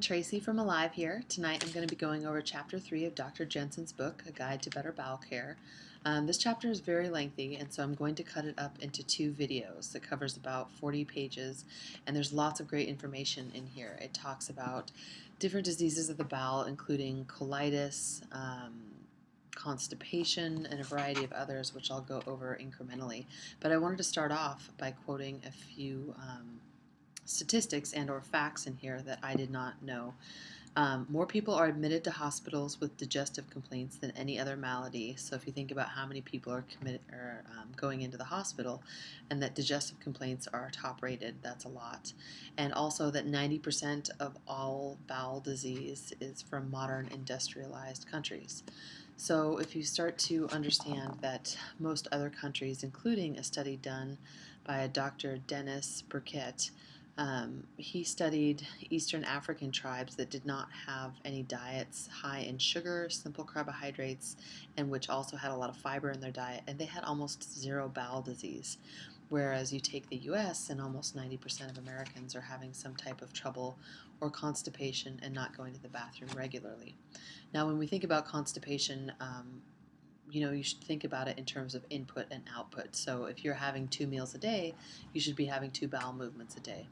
Tracy from Alive here. Tonight I'm going to be going over Chapter 3 of Dr. Jensen's book, A Guide to Better Bowel Care. This chapter is very lengthy, and so I'm going to cut it up into two videos that covers about 40 pages, and there's lots of great information in here. It talks about different diseases of the bowel, including colitis, constipation, and a variety of others, which I'll go over incrementally. But I wanted to start off by quoting a few statistics and or facts in here that I did not know. More people are admitted to hospitals with digestive complaints than any other malady. So if you think about how many people are going into the hospital, and that digestive complaints are top rated, that's a lot. And also that 90% of all bowel disease is from modern industrialized countries. So if you start to understand that most other countries, including a study done by a Dr. Dennis Burkett, he studied Eastern African tribes that did not have any diets high in sugar, simple carbohydrates, and which also had a lot of fiber in their diet, and they had almost zero bowel disease. Whereas you take the US, and almost 90% of Americans are having some type of trouble or constipation and not going to the bathroom regularly. Now, when we think about constipation, you should think about it in terms of input and output. So if you're having 2 meals a day, you should be having 2 bowel movements a day.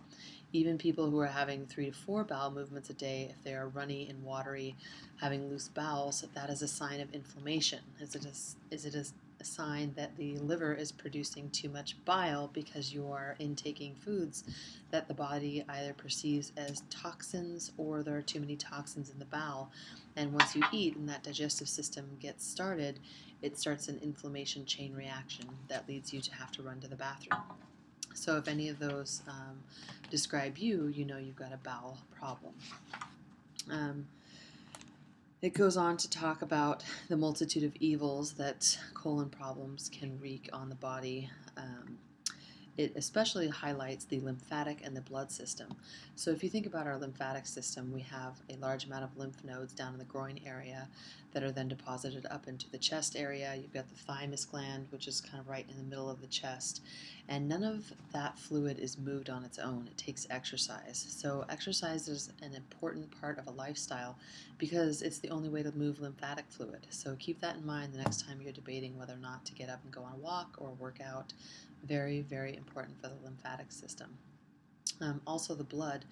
Even people who are having 3 to 4 bowel movements a day, if they are runny and watery, having loose bowels, that is a sign of inflammation. Is it a sign that the liver is producing too much bile because you are intaking foods that the body either perceives as toxins or there are too many toxins in the bowel? And once you eat and that digestive system gets started, it starts an inflammation chain reaction that leads you to have to run to the bathroom. So if any of those describe you, you know you've got a bowel problem. It goes on to talk about the multitude of evils that colon problems can wreak on the body. It especially highlights the lymphatic and the blood system. So if you think about our lymphatic system, we have a large amount of lymph nodes down in the groin area that are then deposited up into the chest area. You've got the thymus gland, which is kind of right in the middle of the chest. And none of that fluid is moved on its own. It takes exercise. So exercise is an important part of a lifestyle because it's the only way to move lymphatic fluid. So keep that in mind the next time you're debating whether or not to get up and go on a walk or work out. Very, very important for the lymphatic system. Also the blood.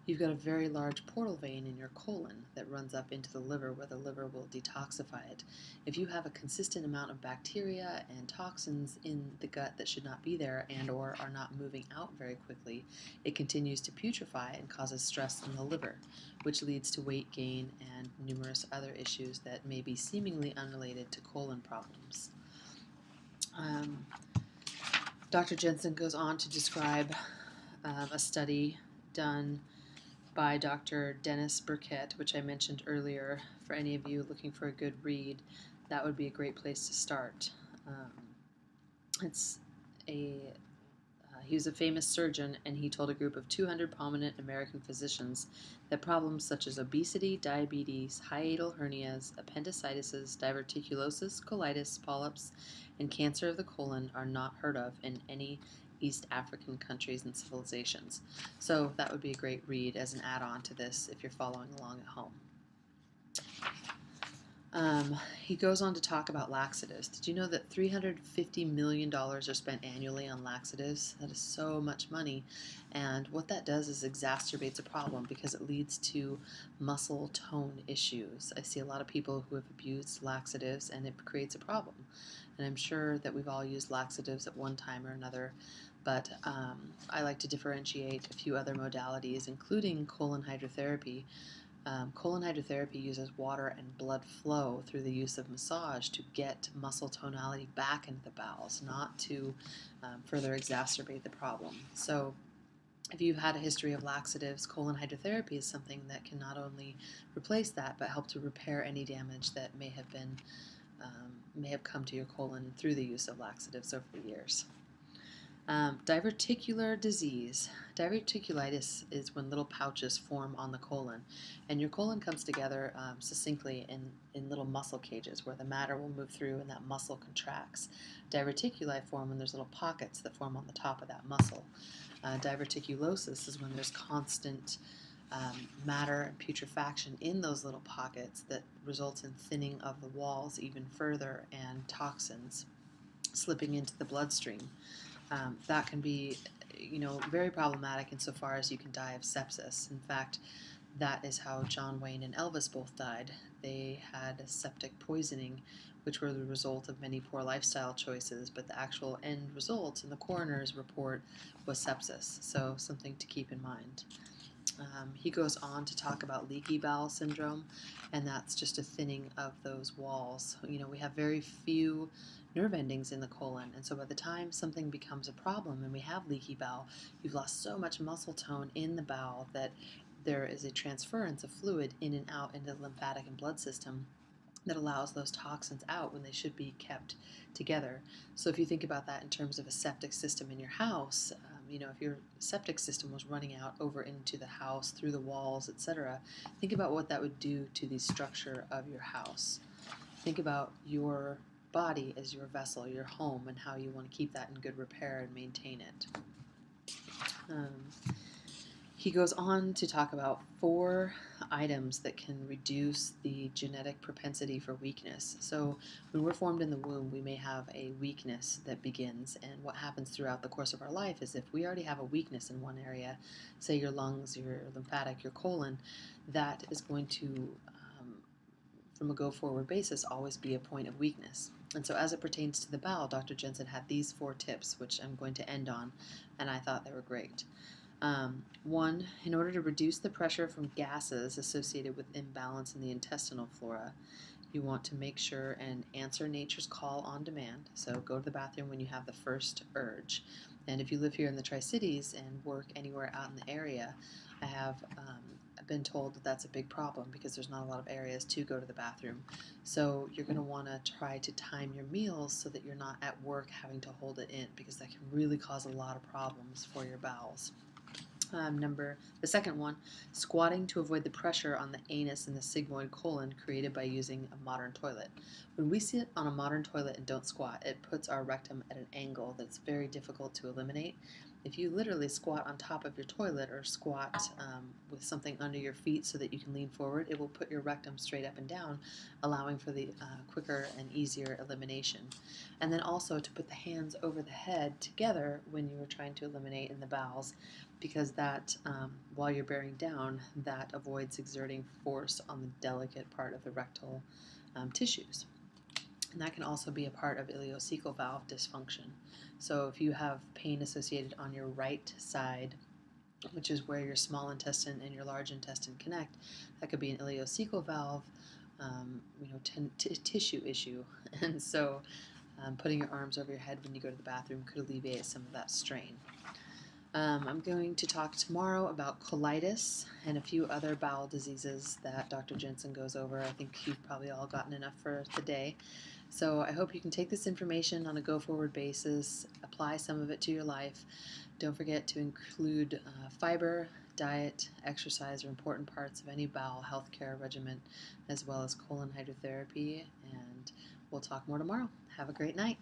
You've got a very large portal vein in your colon that runs up into the liver where the liver will detoxify it. If you have a consistent amount of bacteria and toxins in the gut that should not be there and or are not moving out very quickly, it continues to putrefy and causes stress in the liver, which leads to weight gain and numerous other issues that may be seemingly unrelated to colon problems. Dr. Jensen goes on to describe a study done by Dr. Dennis Burkett, which I mentioned earlier. For any of you looking for a good read, that would be a great place to start. He was a famous surgeon, and he told a group of 200 prominent American physicians that problems such as obesity, diabetes, hiatal hernias, appendicitis, diverticulosis, colitis, polyps, and cancer of the colon are not heard of in any East African countries and civilizations. So that would be a great read as an add-on to this if you're following along at home. He goes on to talk about laxatives. Did you know that $350 million are spent annually on laxatives? That is so much money. And what that does is exacerbates a problem because it leads to muscle tone issues. I see a lot of people who have abused laxatives and it creates a problem. And I'm sure that we've all used laxatives at one time or another, but I like to differentiate a few other modalities, including colon hydrotherapy. Colon hydrotherapy uses water and blood flow through the use of massage to get muscle tonality back into the bowels, not to further exacerbate the problem. So if you've had a history of laxatives, colon hydrotherapy is something that can not only replace that, but help to repair any damage that may have come to your colon through the use of laxatives over the years. Diverticular disease. Diverticulitis is when little pouches form on the colon, and your colon comes together succinctly in little muscle cages where the matter will move through and that muscle contracts. Diverticuli form when there's little pockets that form on the top of that muscle. Diverticulosis is when there's constant matter and putrefaction in those little pockets that results in thinning of the walls even further and toxins slipping into the bloodstream. That can be, very problematic insofar as you can die of sepsis. In fact, that is how John Wayne and Elvis both died. They had septic poisoning, which were the result of many poor lifestyle choices, but the actual end result in the coroner's report was sepsis, so something to keep in mind. He goes on to talk about leaky bowel syndrome, and that's just a thinning of those walls. We have very few nerve endings in the colon, and so by the time something becomes a problem and we have leaky bowel, you've lost so much muscle tone in the bowel that there is a transference of fluid in and out into the lymphatic and blood system that allows those toxins out when they should be kept together. So if you think about that in terms of a septic system in your house, if your septic system was running out over into the house through the walls, etc., think about what that would do to the structure of your house. Think about your body as your vessel, your home, and how you want to keep that in good repair and maintain it. He goes on to talk about 4 items that can reduce the genetic propensity for weakness. So when we're formed in the womb, we may have a weakness that begins, and what happens throughout the course of our life is if we already have a weakness in one area, say your lungs, your lymphatic, your colon, that is going to, from a go-forward basis, always be a point of weakness. And so as it pertains to the bowel, Dr. Jensen had these 4 tips, which I'm going to end on, and I thought they were great. 1, in order to reduce the pressure from gases associated with imbalance in the intestinal flora, you want to make sure and answer nature's call on demand. So go to the bathroom when you have the first urge. And if you live here in the Tri-Cities and work anywhere out in the area, I have been told that that's a big problem because there's not a lot of areas to go to the bathroom. So you're going to want to try to time your meals so that you're not at work having to hold it in, because that can really cause a lot of problems for your bowels. The second one, squatting to avoid the pressure on the anus and the sigmoid colon created by using a modern toilet. When we sit on a modern toilet and don't squat, it puts our rectum at an angle that's very difficult to eliminate. If you literally squat on top of your toilet or squat with something under your feet so that you can lean forward, it will put your rectum straight up and down, allowing for the quicker and easier elimination. And then also to put the hands over the head together when you are trying to eliminate in the bowels, because that, while you're bearing down, that avoids exerting force on the delicate part of the rectal tissues. And that can also be a part of ileocecal valve dysfunction. So if you have pain associated on your right side, which is where your small intestine and your large intestine connect, that could be an ileocecal valve tissue issue. And so putting your arms over your head when you go to the bathroom could alleviate some of that strain. I'm going to talk tomorrow about colitis and a few other bowel diseases that Dr. Jensen goes over. I think you've probably all gotten enough for the day. So I hope you can take this information on a go-forward basis, apply some of it to your life. Don't forget to include fiber, diet, exercise are important parts of any bowel healthcare regimen, as well as colon hydrotherapy. And we'll talk more tomorrow. Have a great night.